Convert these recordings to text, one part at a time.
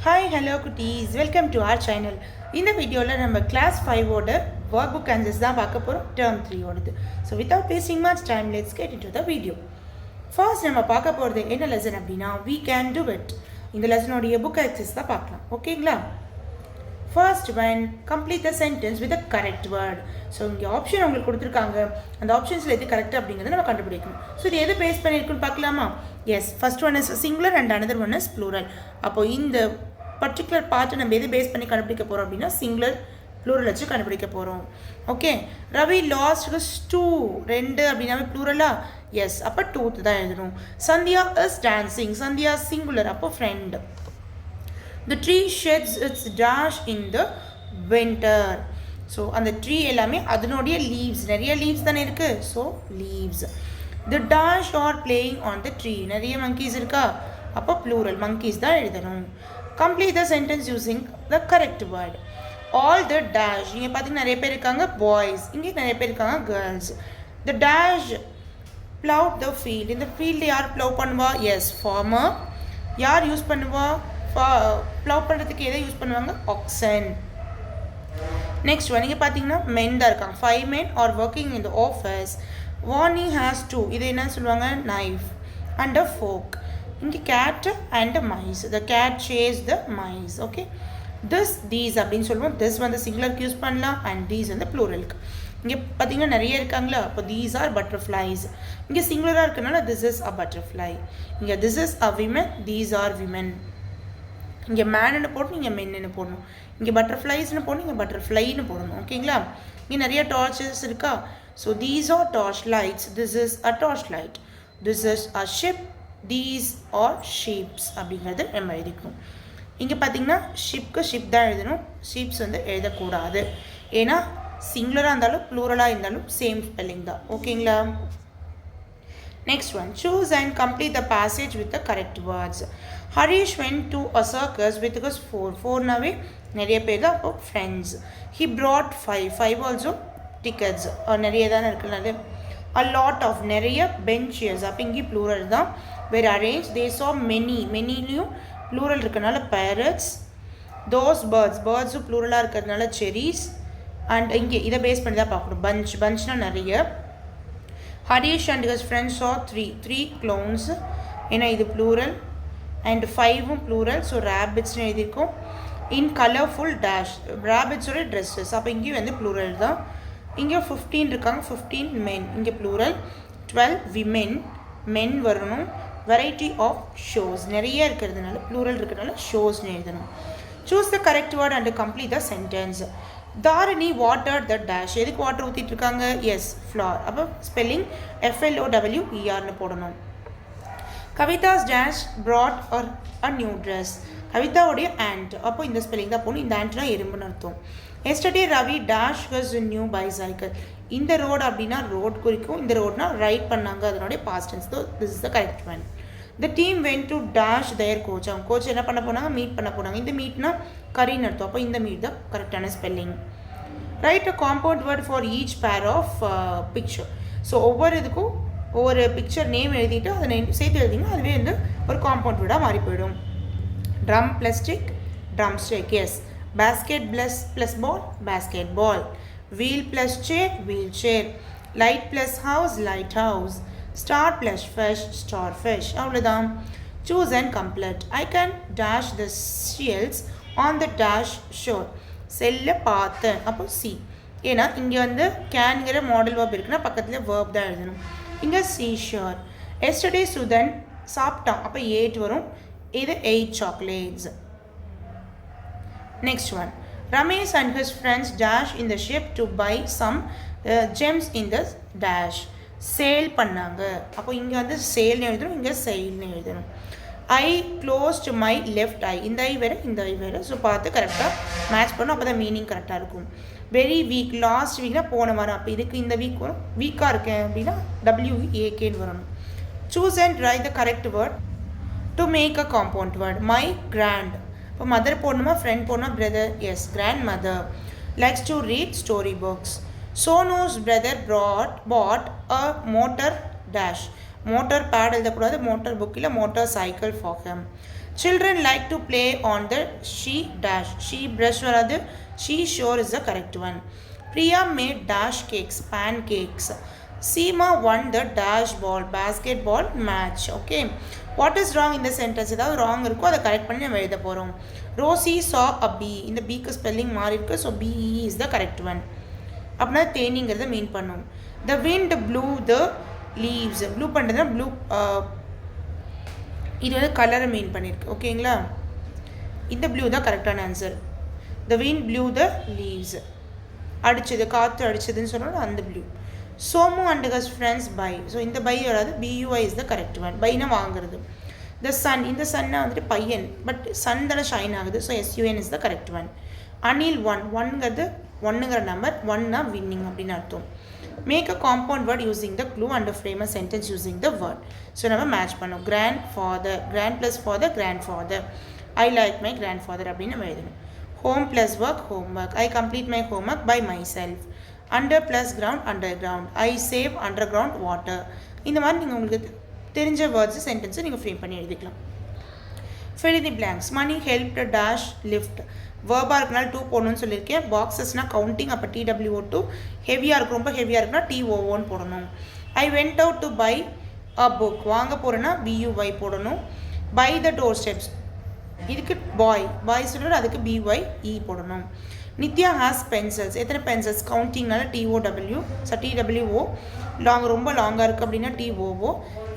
Hi, hello குட்டீஸ், welcome to our channel. இந்த வீடியோவில் நம்ம கிளாஸ் 5ஓட ஒர்க் புக் ஆன்சர்ஸ் தான் பார்க்க போகிறோம், டேர்ம் 3ஓடது. So without wasting much time, let's get into the video. First நம்ம பார்க்க போகிறது என்ன லெசன் அப்படின்னா, we can do it. இந்த லெசனோடைய புக் ஆக்சஸ் தான் பார்க்கலாம், ஓகேங்களா? First one, complete the sentence with the correct word. So இங்கே ஆப்ஷன் உங்களுக்கு கொடுத்துருக்காங்க, அந்த ஆப்ஷன்ஸில் எது கரெக்ட் அப்படிங்கிறத நம்ம கண்டுபிடிக்கணும். ஸோ இது எது பேஸ் பண்ணியிருக்குன்னு பார்க்கலாமா? Yes, first one is singular and another one is plural. அப்போ இந்த பர்டிகுலர் பார்ட்டை நம்ம எது பேஸ் பண்ணி கண்டுபிடிக்க போகிறோம் அப்படின்னா சிங்குலர் ப்ளூரல் வச்சு கண்டுபிடிக்க போகிறோம். Okay, Ravi lost his two, ரெண்டு அப்படின்னாவே ப்ளூரலா? எஸ், அப்போ டூத் தான் எழுதணும். Sandhya is dancing, Sandhya singular, அப்போ friend. The tree sheds its dash in the winter. So அந்த ட்ரீ எல்லாமே அதனுடைய லீவ்ஸ், நிறைய லீவ்ஸ் தானே இருக்குது, so leaves. The dash are playing on the tree. நிறைய monkeys இருக்கா, அப்போ ப்ளூரல், monkeys தான் எழுதணும். Complete the sentence using the correct word. All the dash, இங்கே பார்த்தீங்கன்னா நிறைய பேர் இருக்காங்க பாய்ஸ், இங்கே நிறைய பேர் இருக்காங்க girls. The dash plowed the field. இந்த ஃபீல்டு யார் ப்ளவ் பண்ணுவா? Yes, farmer. யார் யூஸ் பண்ணுவா? ப்ளவ் பண்ணுறதுக்கு எதை யூஸ் பண்ணுவாங்க? ஆக்சன். நெக்ஸ்ட் ஒன், நீங்கள் பார்த்தீங்கன்னா மென் தான் இருக்காங்க, 5 men are working in the office. Vani has 2, இது என்ன சொல்லுவாங்க? Knife and a fork. இங்கே cat and mice, the cat chase the mice. Okay, this these அப்படின்னு சொல்லுவோம். திஸ் வந்து சிங்குலருக்கு யூஸ் பண்ணலாம் அண்ட் தீஸ் வந்து ப்ளூரலுக்கு. இங்கே பார்த்தீங்கன்னா நிறைய இருக்காங்களா, அப்போ தீஸ் ஆர் பட்டர்ஃப்ளைஸ். இங்கே சிங்குலராக இருக்கனால திஸ் இஸ் அ பட்டர்ஃப்ளை. இங்கே this is a women, these are women. இங்கே மேனுன்னு போடணும், இங்கே மென்னு போடணும். இங்கே பட்டர்ஃப்ளைஸ்னு போடணும், இங்கே பட்டர்ஃப்ளைன்னு போடணும். ஓகேங்களா? இங்கே நிறைய டார்ச்சஸ் இருக்கா, so these are torch lights, this is a torch light. This is a ship, these are sheeps அப்படிங்கிறது நம்ம எழுதிக்கணும். இங்கே பார்த்தீங்கன்னா ஷிப்க்கு ஷிப் தான் எழுதணும், ஷீப்ஸ் வந்து எழுதக்கூடாது. ஏன்னா சிங்குலராக இருந்தாலும் ப்ளூரலாக இருந்தாலும் சேம் ஸ்பெல்லிங் தான். ஓகேங்களா? Next one, choose and complete the passage with the correct words. Harish went to a circus with his 4 nave நிறைய பேர் தான், அப்போ friends. He brought 5 also tickets, நிறைய தானே இருக்குனால. A lot of, நிறைய benches, அப்போ இங்கே plural தான். were arranged. They saw manyலையும் plural இருக்கனால parrots. Those birdsம் pluralaக இருக்கிறதுனால cherries. அண்ட் இங்கே இதை பேஸ் பண்ணி தான் பார்க்கணும். bunchனா நிறைய. Harish and his friends saw 3 clowns, ஏன்னா இது plural and 5ம் plural, ஸோ rabbitsனு எழுதியிருக்கோம். in colorful dash, rabbitஸோட ட்ரெஸ்ஸஸ், அப்போ இங்கேயும் வந்து plural தான். இங்கே 15 இருக்காங்க, 15 men, இங்கே plural. 12 women, men வரணும். variety of shows, நிறைய இருக்கிறதுனால plural இருக்கிறதுனால ஷோஸ்னு எழுதணும். choose the correct word and complete the sentence. Dharani water the dash, எதுக்கு வாட்டர் ஊற்றிட்டு இருக்காங்க? எஸ், ஃப்ளார், அப்போ ஸ்பெல்லிங் FLOWERனு போடணும். Kavitha's dash brought are a new dress, கவிதாவுடைய ஆண்ட், அப்போ இந்த ஸ்பெல்லிங் தான் போகணும். இந்த ஆண்ட்னா எறும்புன்னு அர்த்தம். Yesterday Ravi dash has new bicycle, இந்த ரோடு அப்படின்னா ரோட் குறிக்கும், இந்த ரோட்னா ரைட் பண்ணாங்க, அதனுடைய past tense. This is the correct one. The team went to dash their coach, அவங்க கோச் என்ன பண்ண போனாங்க? மீட் பண்ண போனாங்க. இந்த மீட்னா கரின்னு அர்த்தம், அப்போ இந்த மீட் தான் கரெக்டான spelling. Write a compound word for each pair of picture. So ஒவ்வொரு இதுக்கும் ஒவ்வொரு பிக்சர் நேம் எழுதிட்டு அதை சேர்த்து எழுதிங்கன்னா அதுவே வந்து ஒரு காம்பவுண்ட் வேர்டாக மாறி போயிடும். Drum plus stick, drumstick. Yes. Basket plus ball, basketball. Wheel plus chair, wheelchair. Light plus house, lighthouse. Star plus fish, starfish. அவ்வளோதான். Choose and complete. I can dash the shells on the dash shore, செல்ல பார்த்தேன், அப்போ C. ஏன்னா இங்கே வந்து கேன்கிற model verb இருக்குன்னா பக்கத்தில் verb தான் எழுதணும். இங்கே சி ஷோர். எஸ்டர்டே சுதன் சாப்பிட்டான், அப்போ 8 வரும், இது 8 chocolates. Next one, Ramesh and his friends dash in the ship to buy some gems in the dash, sail பண்ணாங்க, அப்போ இங்கே வந்து சேல்னு எழுதணும், இங்கே செயில்னு எழுதணும். I closed my left eye, இந்த ஐ வேறு இந்த ஐ வேறு, ஸோ பார்த்து கரெக்டாக மேட்ச் பண்ணணும், அப்போ தான் மீனிங் கரெக்டாக இருக்கும். வெரி வீக், லாஸ்ட் வீக்னா போன வாரம், அப்போ இதுக்கு இந்த வீக் வரும். வீக்காக இருக்கேன் அப்படின்னா WEAKன்னு வரணும். Choose and write the correct word to make a compound word. My grand, இப்போ மதர் போடணுமா ஃப்ரெண்ட் போடணுமா? Brother. Yes, grandmother. Likes to read story books. Sonu's brother bought a motor dash, motor bed எழுதக்கூடாது, motor book இல்லை, motorcycle for him. Children like to play on the she dash. She brush வராது. She sure is the correct one. Priya made dash cakes, pancakes. Seema won the dash ball, basketball match. Okay. What is wrong in the sentence? ஏதாவது wrong இருக்கோ அதை correct பண்ணி நம்ம எழுத போகிறோம். Rosie saw a bee. இந்த பீக்கு spelling மாறி இருக்கு. So BE is the correct one. அப்படின்னா தேனிங்கிறத மீன் பண்ணும். The wind blew the leaves. Blue பண்ணுறதுனா ப்ளூ இது வந்து கலரை மீன் பண்ணியிருக்கு. ஓகேங்களா, இந்த ப்ளூ தான் கரெக்டான answer. The wind blew the leaves. அடிச்சது, காற்று அடிச்சதுன்னு சொன்னோம் அந்த blew. Somu and his friends bye. So இந்த பை வராது. BUI is the correct one. பைனா வாங்குறது. த சன், இந்த சன்னா வந்துட்டு பையன், பட் சன் தானே ஷைன் ஆகுது. So SUN is the correct one. Anil won. ஒன்ங்கிறது ஒன்னுங்கிற நம்பர், ஒன்னா வின்னிங் அப்படின்னு அர்த்தம். Make a compound word using the clue and frame a sentence using the word. So நம்ம மேட்ச் பண்ணோம். Grandfather, grand plus father, grandfather. I like my grandfather அப்படின்னு நம்ம எழுதணும். Home plus work, homework. I complete my homework by myself. Under plus ground, underground. I save underground water. இந்த மாதிரி நீங்கள் உங்களுக்கு தெரிஞ்ச words சென்டென்ஸை நீங்கள் ஃப்ரேம் பண்ணி எழுதிக்கலாம். fill in the blanks. Money helped dash lift. வேர்பாக இருக்கனால 2 போடணும்னு சொல்லியிருக்கேன். பாக்ஸஸ்னால் கவுண்டிங், அப்போ TWO2. ஹெவியாக இருக்கும், ரொம்ப ஹெவியாக இருக்குன்னா TOOன்னு போடணும். I went out to buy a book. வாங்க போகிறேன்னா BUY போடணும். பை த டோர் ஸ்டெப்ஸ், இதுக்கு பாய், பாய் சொல்லிட்டு அதுக்கு BYE போடணும். Nithya has pencils. எத்தனை பென்சில்ஸ்? கவுண்டிங்னால TWO. லாங், ரொம்ப லாங்காக இருக்குது அப்படின்னா TOO.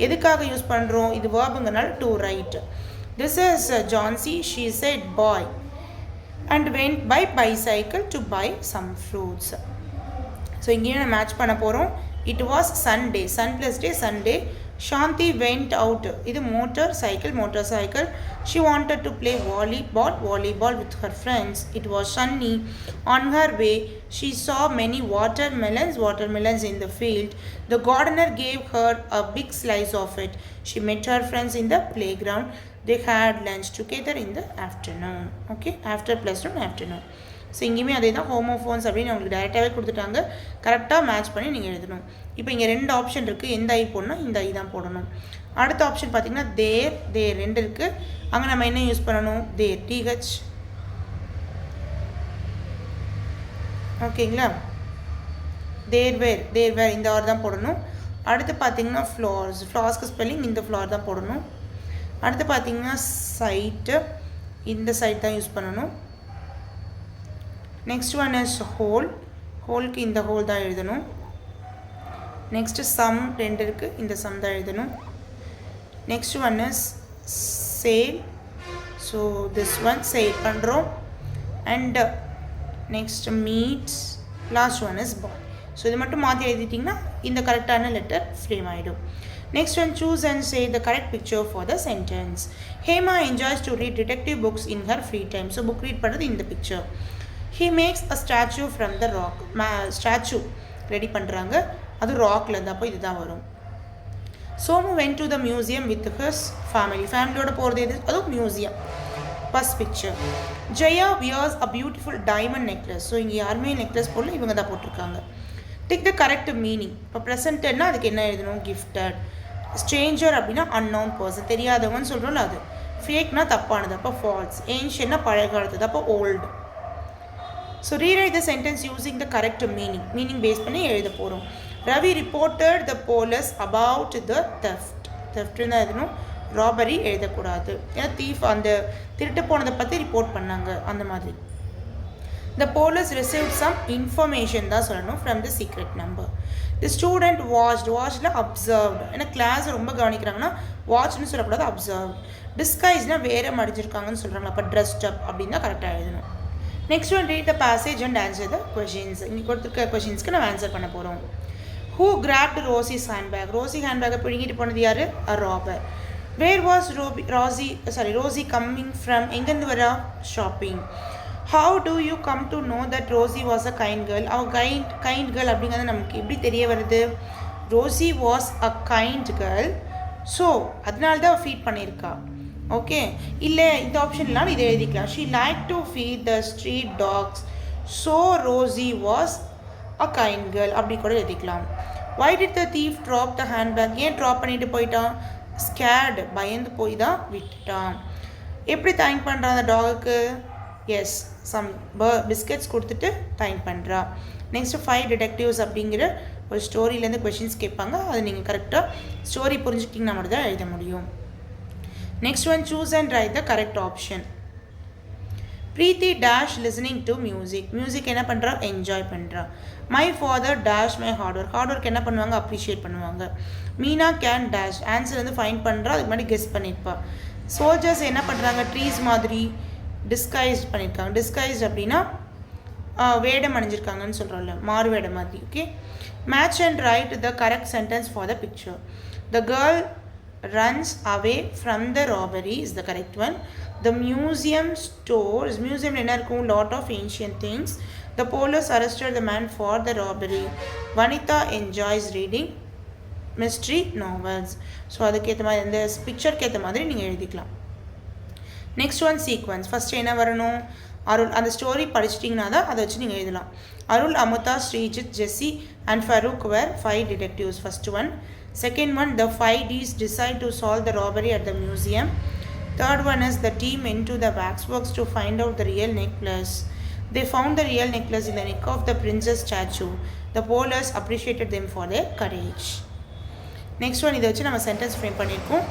எதுக்காக யூஸ் பண்ணுறோம்? இது வேர்புங்கனால to write. This is Johnsy, she said boy, and went by bicycle to buy some fruits. So இங்கேயும் நான் மேட்ச் பண்ண போகிறோம். It was Sunday, sun plus day, Sunday. Shanti went out. இது motorcycle. She wanted to play volleyball with her friends. It was sunny. On her way, she saw many watermelons in the field. The gardener gave her a big slice of it. She met her friends in the playground. They had lunch together in the afternoon. Okay, after plus afternoon. So இங்கேயுமே அதே தான், homophones அப்படின்னு உங்களுக்கு டேரெக்டாகவே கொடுத்துட்டாங்க. கரெக்டாக match பண்ணி நீங்கள் எழுதணும். இப்போ இங்கே 2 ஆப்ஷன் இருக்குது. எந்த ஐ போடணும்? இந்த ஐ தான் போடணும். அடுத்த ஆப்ஷன் பார்த்திங்கன்னா தேர் 2 இருக்குது. அங்கே நம்ம என்ன யூஸ் பண்ணணும்? தேர், TH. ஓகேங்களா, தேர்வேர் இந்த ஆர் தான் போடணும். அடுத்து பார்த்திங்கன்னா ஃப்ளார்ஸ்க்கு ஸ்பெல்லிங் இந்த ஃப்ளார் தான் போடணும். அடுத்து பார்த்திங்கன்னா சைட்டு, இந்த சைட் தான் யூஸ் பண்ணணும். நெக்ஸ்ட் ஒன் இஸ் ஹோல்க்கு இந்த ஹோல் தான் எழுதணும். நெக்ஸ்ட்டு சம் 2 இருக்குது, இந்த சம் தான் எழுதணும். Next one is sale. So this one sale பண்ணுறோம். And next meets, last one is boy. So இது மட்டும் மாற்றி எழுதிட்டிங்கன்னா இந்த கரெக்டான லெட்டர் ஃப்ரேம் ஆகிடும். Next one, choose and say the correct picture for the sentence. Hema enjoys to read detective books in her free time. So book read பண்ணுறது இந்த picture. He makes a statue from the rock. Statue ready பண்ணுறாங்க, அது ராக்ல இருந்து, அப்போ இதுதான் வரும். Somu went to the museum with his family. ஃபேமிலியோட போகிறது எது? அதுவும் museum. First picture. Jaya wears a beautiful diamond necklace. So இங்கே யாருமே நெக்லஸ் போடல, இவங்க தான் போட்டிருக்காங்க. Take the correct meaning. இப்போ ப்ரெசன்ட்னா அதுக்கு என்ன எழுதணும்? Gifted. ஸ்ட்ரேஞ்சர் அப்படின்னா அன்னோன் பர்சன், தெரியாதவங்கன்னு சொல்கிறோம்ல அது. ஃபேக்னா தப்பானது, அப்போ ஃபால்ஸ். ஏன்ஷியன்னா பழைய காலத்தது, அப்போ old. So rewrite the sentence using the correct meaning base பண்ணி எழுத போகிறோம். Ravi reported the police about the தெஃப்ட்னு தான் எழுதணும். ராபரி எழுதக்கூடாது, ஏன்னா தீஃப் அந்த திருட்டு போனதை பற்றி ரிப்போர்ட் பண்ணாங்க அந்த மாதிரி. The police received some information தான் சொல்லணும் from the secret number. The student watched observed. ஏன்னா கிளாஸ் ரொம்ப கவனிக்கிறாங்கன்னா வாட்ச்னு சொல்லக்கூடாது, observed. Disguisedனா வேறு மடிஞ்சிருக்காங்கன்னு சொல்கிறாங்க, அப்போ dressed up அப்படின்னு தான் கரெக்டாக எழுதணும். Next one, read the passage and answer the questions. இங்கே கொடுத்துருக்க கொஷின்ஸ்க்கு நம்ம ஆன்சர் பண்ண போகிறோம். Who grabbed Rosie's handbag? Rosie ஹேண்ட்பேக்கை பிடிங்கிட்டு போனது யார்? A robber. Where was Rosie coming from? எங்கேருந்து வரா? Shopping. How do you come to know that Rosie was a kind girl? kind girl அப்படிங்கிறது நமக்கு எப்படி தெரிய வருது? Rosie was a kind girl, so அதனால தான் ஃபீட் பண்ணியிருக்கா. ஓகே, இல்லை இந்த ஆப்ஷன்லாம் இதை எழுதிக்கலாம். She liked to feed the street dogs, so Rosie was a kind girl அப்படி கூட எழுதிக்கலாம். Why did the thief drop the handbag? ஏன் ட்ராப் பண்ணிட்டு போயிட்டான்? Scared, பயந்து போய் தான் விட்டுட்டான். எப்படி தேங்க் பண்ணுறா அந்த டாகுக்கு? எஸ், சம் பிஸ்கெட்ஸ் கொடுத்துட்டு தேங்க் பண்ணுறா. நெக்ஸ்ட்டு 5 டிடெக்டிவ்ஸ் அப்படிங்கிற ஒரு ஸ்டோரியிலேருந்து கொஷின்ஸ் கேட்பாங்க. அது நீங்கள் கரெக்டாக ஸ்டோரி புரிஞ்சுக்கிட்டிங்கன்னா மட்டும் தான் எழுத முடியும். Next one, choose and write the correct option. Preethi dash listening to music. Music என்ன பண்ணுறா? என்ஜாய் பண்ணுறா. My father dash my hard work என்ன பண்ணுவாங்க? அப்ரிஷியேட் பண்ணுவாங்க. மீனா கேன் டேஷ் ஆன்சர் வந்து ஃபைண்ட் பண்ணுறா, அதுக்கு முன்னாடி கெஸ் பண்ணியிருப்பா. சோல்ஜர்ஸ் என்ன பண்ணுறாங்க? ட்ரீஸ் மாதிரி டிஸ்கைஸ்ட் பண்ணியிருக்காங்க. டிஸ்கைஸ்ட் அப்படின்னா வேடம் அணிஞ்சிருக்காங்கன்னு சொல்கிறோம்ல, மாறு வேடம் மாதிரி. Okay, match and write the correct sentence for the picture. The girl runs away from the robbery is the correct one. The museum stores, museum என்ன இருக்கும்? Lot of ancient things. The police arrested the man for the robbery. Vanitha enjoys reading mystery novels. So அதுக்கேற்ற மாதிரி இந்த பிக்சருக்கு ஏற்ற மாதிரி நீங்கள் எழுதிக்கலாம். Next one, sequence. ஃபஸ்ட்டு என்ன வரணும்? அருள். அந்த ஸ்டோரி படிச்சிட்டிங்கன்னா தான் அதை வச்சு நீங்கள் எழுதலாம். அருள், அமுதா, ஸ்ரீஜித், ஜெஸ்ஸி and Farooq were 5 detectives. First one. Second one, the 5 Ds decide to solve the robbery at the museum. Third one is the team into the waxworks to find out the real necklace. They found the real necklace in the neck of the princess statue. The police appreciated them for their courage. Next one, இதை வச்சு நம்ம sentence frame பண்ணியிருக்கோம்.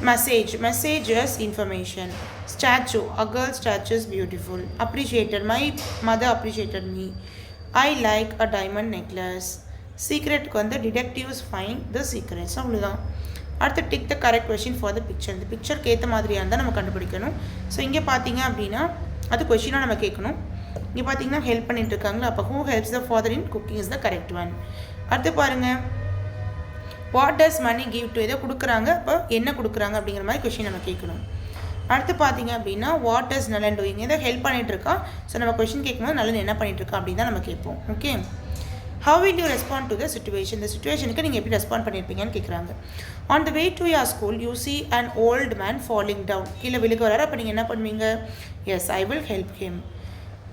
Message. Message is information. Statue. A girl statue is beautiful. Appreciated. My mother appreciated me. I like a diamond necklace. சீக்ரெட்டுக்கு வந்து detectives find the secrets. அவ்வளோதான். அடுத்து tick the correct question for the picture. இந்த பிக்சருக்கு ஏற்ற மாதிரியாக இருந்தால் நம்ம கண்டுபிடிக்கணும். ஸோ இங்கே பார்த்தீங்க அப்படின்னா அது கொஷினாக நம்ம கேட்கணும். இங்கே பார்த்தீங்கன்னா ஹெல்ப் பண்ணிட்டு இருக்காங்களா, அப்போ who helps the father in cooking is the correct one. அடுத்து பாருங்கள், what does money give to, இதை கொடுக்குறாங்க, அப்போ என்ன கொடுக்குறாங்க அப்படிங்கிற மாதிரி கொஷின் நம்ம கேட்கணும். அடுத்து பார்த்தீங்க அப்படின்னா வாட் டஸ் நலன் டூயிங், இதை ஹெல்ப் பண்ணிட்டு இருக்கா. ஸோ நம்ம கொஷின் கேட்கும்போது நலன் என்ன பண்ணிட்டு இருக்கா அப்படின்னு தான் நம்ம கேட்போம். Okay, how will you respond to the situation? இந்த சிச்சுவேஷனுக்கு நீங்கள் எப்படி ரெஸ்பாண்ட் பண்ணியிருப்பீங்கன்னு கேட்குறாங்க. on the way to your school you see an old man falling down. கீழே விழுக வராரு, அப்போ நீங்கள் என்ன பண்ணுவீங்க? Yes, I will help him.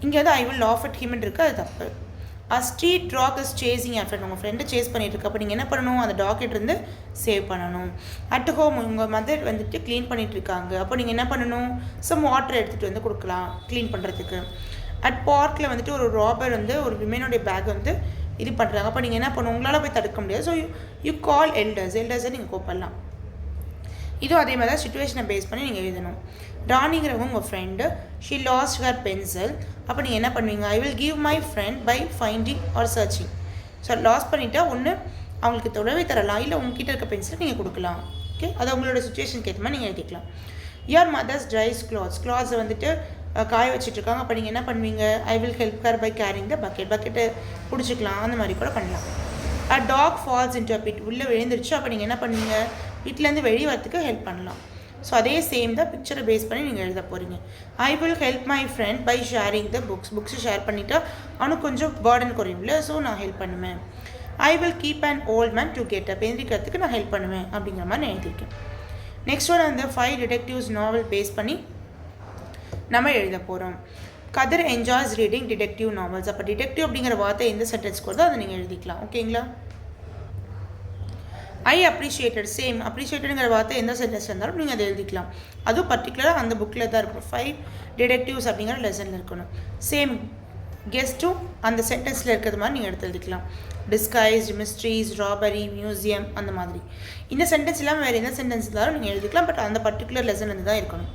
இங்கே வந்து ஐ வில் லாஃப் அட் ஹிம்னு இருக்குது, அது தப்பு. a street dog is chasing after, உங்கள் ஃப்ரெண்டு சேஸ் பண்ணிட்டு இருக்கு, அப்போ நீங்கள் என்ன பண்ணணும்? அந்த டாக்கிட்ட இருந்து சேவ் பண்ணணும். at home உங்கள் மதர் வந்துட்டு க்ளீன் பண்ணிட்டு இருக்காங்க, அப்போ நீங்கள் என்ன பண்ணணும்? சம் வாட்டர் எடுத்துகிட்டு வந்து கொடுக்கலாம் க்ளீன் பண்ணுறதுக்கு. at பார்க்கில் வந்துட்டு ஒரு ராபர் வந்து ஒரு விமனோடைய பேக் வந்து இது பண்ணுறாங்க, அப்போ நீங்கள் என்ன பண்ணுவோம்? உங்களால் போய் தடுக்க முடியாது. ஸோ யூ கால் எல்டர்ஸை நீங்கள் கூப்பிடலாம். இதுவும் அதே மாதிரி தான் சிச்சுவேஷனை பேஸ் பண்ணி நீங்கள் எழுதணும். ராணிங்கிறவங்க உங்கள் friend, she lost her pencil, அப்போ நீங்கள் என்ன பண்ணுவீங்க? I will give my friend by finding or searching. So loss பண்ணிவிட்டா ஒன்று அவங்களுக்கு தொலைவை தரலாம், இல்லை உங்ககிட்ட இருக்க பென்சிலை நீங்கள் கொடுக்கலாம். ஓகே, அது உங்களோட சுச்சுவேஷனுக்கு ஏற்ற மாதிரி நீங்கள் எழுதிக்கலாம். யுவர் மதர்ஸ் ட்ரைஸ் கிளாத்ஸை வந்துட்டு காய வச்சுட்ருக்காங்க, அப்போ நீங்கள் என்ன பண்ணுவீங்க? I will help her by carrying the பக்கெட்டை பிடிச்சிக்கலாம், அந்த மாதிரி கூட பண்ணலாம். A dog falls into a pit, உள்ளே விழுந்துருச்சு, அப்போ நீங்கள் என்ன பண்ணுவீங்க? வீட்டிலேருந்து வெளியே வரத்துக்கு ஹெல்ப் பண்ணலாம். ஸோ அதே சேம் தான் பிக்சரை பேஸ் பண்ணி நீங்கள் எழுத போகிறீங்க. I will help my friend by sharing the புக்ஸை ஷேர் பண்ணிட்டா அவனுக்கு கொஞ்சம் பேர்டன் குறையும்ல, ஸோ நான் ஹெல்ப் பண்ணுவேன். I will keep an old man to get up, எழுந்திரிக்கிறதுக்கு நான் ஹெல்ப் பண்ணுவேன் அப்படிங்கிற மாதிரி நான் எழுதியிருக்கேன். நெக்ஸ்ட் ஒன், அந்த 5 டிடெக்டிவ்ஸ் நாவல் பேஸ் பண்ணி நம்ம எழுத போகிறோம். கதிர் என்ஜாய்ஸ் ரீடிங் டிடெக்டிவ் நாவல்ஸ். அப்போ டிடெக்டிவ் அப்படிங்கிற வார்த்தை எந்த சென்டென்ஸ்க்கு வருதோ அதை நீங்கள் எழுதிக்கலாம். ஓகேங்களா? ஐ அப்ரிஷியேட்டட், சேம் அப்ரிஷியேட்டடுங்கிற வார்த்தை எந்த சென்டென்ஸ் இருந்தாலும் நீங்கள் அதை எழுதிக்கலாம். அதுவும் பர்டிகுலராக அந்த புக்கில் தான் இருக்கணும். 5 டிடெக்டிவ்ஸ் அப்படிங்கிற லெசனில் இருக்கணும். சேம் கெஸ்ட்டும் அந்த சென்டென்ஸில் இருக்கிறது மாதிரி நீங்கள் எடுத்து எழுதிக்கலாம். டிஸ்கைஸ்ட், மிஸ்ட்ரீஸ், ராபரி, மியூசியம், அந்த மாதிரி. இந்த சென்டென்ஸ் இல்லாமல் வேறு எந்த சென்டென்ஸ் இருந்தாலும் நீங்கள் எழுதிக்கலாம். பட் அந்த பர்டிகுலர் லெசன்லேருந்து தான் இருக்கணும்.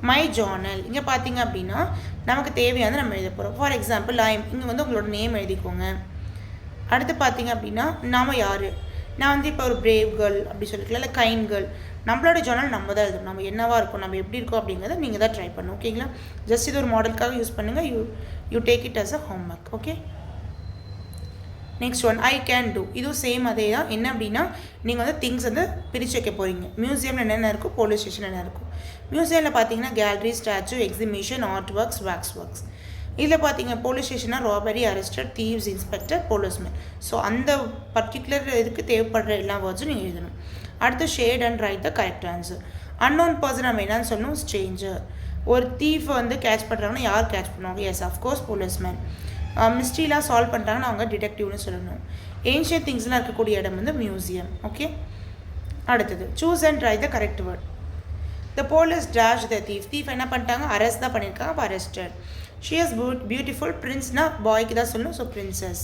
மை ஜார்னல், இங்கே பார்த்தீங்க அப்படின்னா நமக்கு தேவையானது நம்ம எழுத போகிறோம். ஃபார் எக்ஸாம்பிள் இங்கே வந்து உங்களோட நேம் எழுதிக்கோங்க. அடுத்து பார்த்தீங்க அப்படின்னா நாம் யார், நான் வந்து இப்போ ஒரு பிரேவ் கேர்ள் அப்படி சொல்லிக்கலாம், இல்லை கைண்ட் கேர்ள். நம்மளோட ஜர்னல் நம்ம தான் எழுதணும். நம்ம என்னவாக இருக்கும், நம்ம எப்படி இருக்கோம் அப்படிங்கிறத நீங்கள் தான் ட்ரை பண்ணணும். ஓகேங்களா? ஜஸ்ட் இது ஒரு மாடலுக்காக யூஸ் பண்ணுங்கள். You take it as a homework. Okay, next one, I can do. இதுவும் சேம் அதே தான். என்ன அப்படின்னா நீங்கள் வந்து திங்ஸ் வந்து பிரித்து வைக்க போகிறீங்க. மியூசியமில் என்னென்ன இருக்கும், போலீஸ் ஸ்டேஷன் என்ன இருக்கும். மியூசியமில் பார்த்தீங்கன்னா gallery, statue, exhibition, art works, wax works. இதில் பார்த்தீங்க போலீஸ் ஸ்டேஷனாக robbery, arrested, thieves, inspector, policeman. So அந்த பர்டிகுலர் இதுக்கு தேவைப்படுற எல்லா வேர்ட்ஸும் நீங்கள் எழுதணும். அடுத்து shade and write the correct answer. Unknown person நம்ம என்னன்னு சொல்லணும், ஸ்ட்ரேஞ்சர். ஒரு தீஃபை வந்து கேட்ச் பண்ணுறாங்கன்னா யார் கேட்ச் பண்ணுவாங்க? Yes, of course policeman. மிஸ்ட்ரிலாம் சால்வ் பண்ணுறாங்கன்னா அவங்க டிடெக்டிவ்னு சொல்லணும். ஏன்ஷியன் திங்ஸ்லாம் இருக்கக்கூடிய இடம் வந்து மியூசியம். ஓகே, அடுத்தது choose and write the correct word. The police dash the thief. Thief என்ன பண்ணிட்டாங்க, அரெஸ்ட் தான் பண்ணியிருக்காங்க. அப்போ arrested. She is beautiful. Prince-னா பாய்க்கு தான் சொல்லணும். So princess.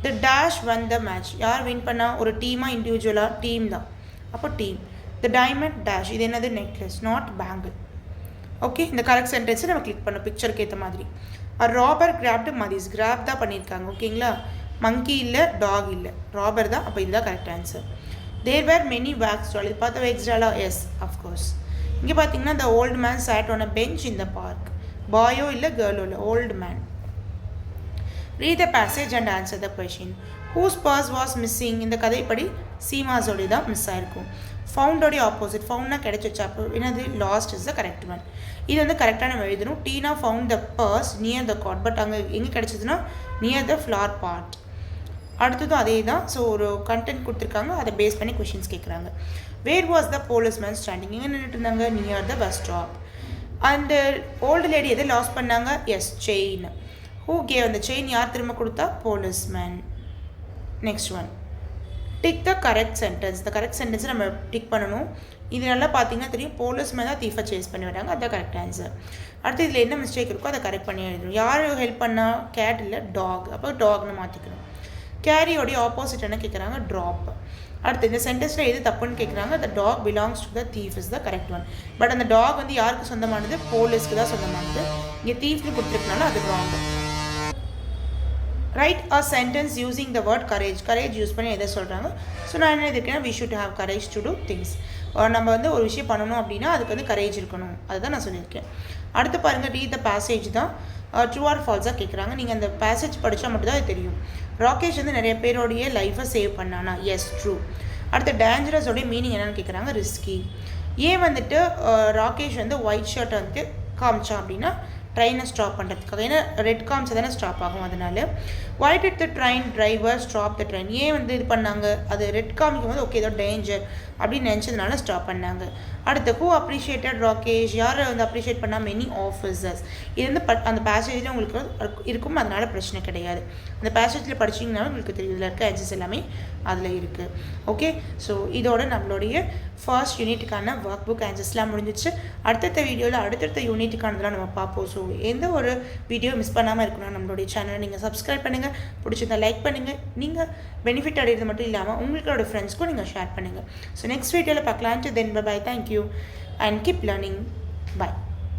The dash won the match. யார் வின் பண்ணா, ஒரு டீமா இண்டிவிஜுவலாக, டீம் தான். அப்போ டீம். The diamond dash, இது என்னது, நெக்லஸ், நாட் பேங்கிள். ஓகே, இந்த கரெக்ட் சென்டென்ஸை நம்ம கிளிக் பண்ணோம் பிக்சருக்கு ஏற்ற மாதிரி. ராபர் கிராப்டு மதிஸ், கிராப் தான் பண்ணியிருக்காங்க. ஓகேங்களா, மங்கி இல்லை, டாக் இல்லை, ராபர் தான். அப்போ இதுதான் correct answer. There were many wax doll, இது பார்த்தா வேக்ஸ் டாலா, எஸ் அஃப்கோர்ஸ். இங்கே பார்த்தீங்கன்னா the old man sat on a bench in the park. பாயோ இல்லை, கேர்ளோ இல்லை, old man. Read the passage and answer the question. Whose purse was missing, இந்த கதைப்படி சீமாஸோடைய தான் மிஸ் ஆயிருக்கும். ஃபவுண்டோடைய ஆப்போசிட், ஃபவுண்ட்னா கிடைச்சிச்சு, அப்போ என்னது, lost is the correct one. இது வந்து கரெக்டாக நம்ம எழுதணும். Tina found the purse near the cot, but அங்கே எங்கே கிடைச்சதுன்னா நியர் த ஃப்ளார் பார்ட். அடுத்ததும் அதே தான். ஸோ ஒரு கண்டென்ட் கொடுத்துருக்காங்க, அதை பேஸ் பண்ணி கொஷின்ஸ் கேட்குறாங்க. Where was the policeman standing, எங்கே நின்றுட்டு இருந்தாங்க, near the bus stop. And old lady எதை லாஸ் பண்ணாங்க, எஸ் செயின். ஹூ கேவ், அந்த செயின் யார் திரும்ப கொடுத்தா, policeman. Next one, tick the correct sentence. இந்த கரெக்ட் சென்டென்ஸை நம்ம டிக் பண்ணணும். இது நல்லா பார்த்தீங்கன்னா தெரியும், போலீஸ்மேன் தான் தீஃபை சேஸ் பண்ணி வராங்க, அதுதான் கரெக்ட் ஆன்சர். அடுத்து இதில் என்ன மிஸ்டேக் இருக்கோ அதை கரெக்ட் பண்ணி எழுதணும். யார் ஹெல்ப் பண்ணால், கேட் இல்லை, டாக். அப்போ டாக்னு மாற்றிக்கணும். கேரியோடைய ஆப்போசிட் என்ன கேட்குறாங்க, ட்ராப். அடுத்து இந்த சென்டென்ஸில் எது தப்புன்னு கேட்குறாங்க, the dog belongs to the thief is the correct one. But அந்த டாக் வந்து யாருக்கு சொந்தமானது, போலீஸ்க்கு தான் சொந்தமானது. இங்கே தீஃப்னு கொடுத்துருக்கனால அது wrong. Write a sentence using the word courage. Courage use பண்ணி எதை சொல்கிறாங்க. ஸோ நான் என்ன இருக்கேன்னா, we should have courage to do things. நம்ம வந்து ஒரு விஷயம் பண்ணணும் அப்படின்னா அதுக்கு வந்து கரேஜ் இருக்கணும், அதுதான் நான் சொல்லியிருக்கேன். அடுத்து பாருங்கள், ரீட் த பேசேஜ் தான் ட்ரூ ஆர் ஃபால்ஸாக கேட்குறாங்க. நீங்கள் அந்த பேசேஜ் படித்தா மட்டும்தான் அது தெரியும். ராகேஷ் வந்து நிறைய பேரோடைய லைஃப்பை சேவ் பண்ணானா, எஸ் ட்ரூ. அடுத்து டேஞ்சரஸோடைய மீனிங் என்னென்னு கேட்குறாங்க, ரிஸ்கி. ஏன் வந்துட்டு ராகேஷ் வந்து ஒயிட் ஷர்ட்டை வந்து காமிச்சான் அப்படின்னா, ட்ரெயினை ஸ்டாப் பண்ணுறதுக்காக. ஏன்னா ரெட் காமிச்சா தானே ஸ்டாப் ஆகும், அதனால. Why did the train driver stop the train, ஏன் வந்து இது பண்ணாங்க, அது ரெட் காமிக்கும் போது ஓகே ஏதோ டேஞ்சர் அப்படின்னு நினச்சதுனால ஸ்டாப் பண்ணாங்க. அடுத்து ஹூ அப்ரிஷியேட்டட் ராகேஷ், யாரை வந்து அப்ரிஷியேட் பண்ணால், மெனி ஆஃபீஸர்ஸ். இது வந்து அந்த பேசேஜில் உங்களுக்கு இருக்கும், அதனால பிரச்சனை கிடையாது. அந்த பேசேஜில் படிச்சிங்கன்னா உங்களுக்கு தெரியும், இதில் இருக்க ஆன்சர்ஸ் எல்லாமே அதில் இருக்குது. ஓகே, ஸோ இதோட நம்மளுடைய ஃபர்ஸ்ட் யூனிட்டுக்கான ஒர்க் புக் ஆன்சர்ஸ்லாம் முடிஞ்சிச்சு. அடுத்தடுத்த வீடியோவில் அடுத்தடுத்த யூனிட்டுக்கானதெல்லாம் நம்ம பார்ப்போம். ஸோ எந்த ஒரு வீடியோ மிஸ் பண்ணாமல் இருக்கணும், நம்மளுடைய சேனலை நீங்கள் சப்ஸ்கிரைப் பண்ணுங்கள், பிடிச்சிருந்தா லைக் பண்ணுங்கள். நீங்கள் பெனிஃபிட் அடைகிறது மட்டும் இல்லாமல் உங்களோட ஃப்ரெண்ட்ஸ்க்கும் நீங்கள் ஷேர் பண்ணுங்கள். ஸோ நெக்ஸ்ட் வீடியோவில் பார்க்கலாம். Then bye, thank you and keep learning. By.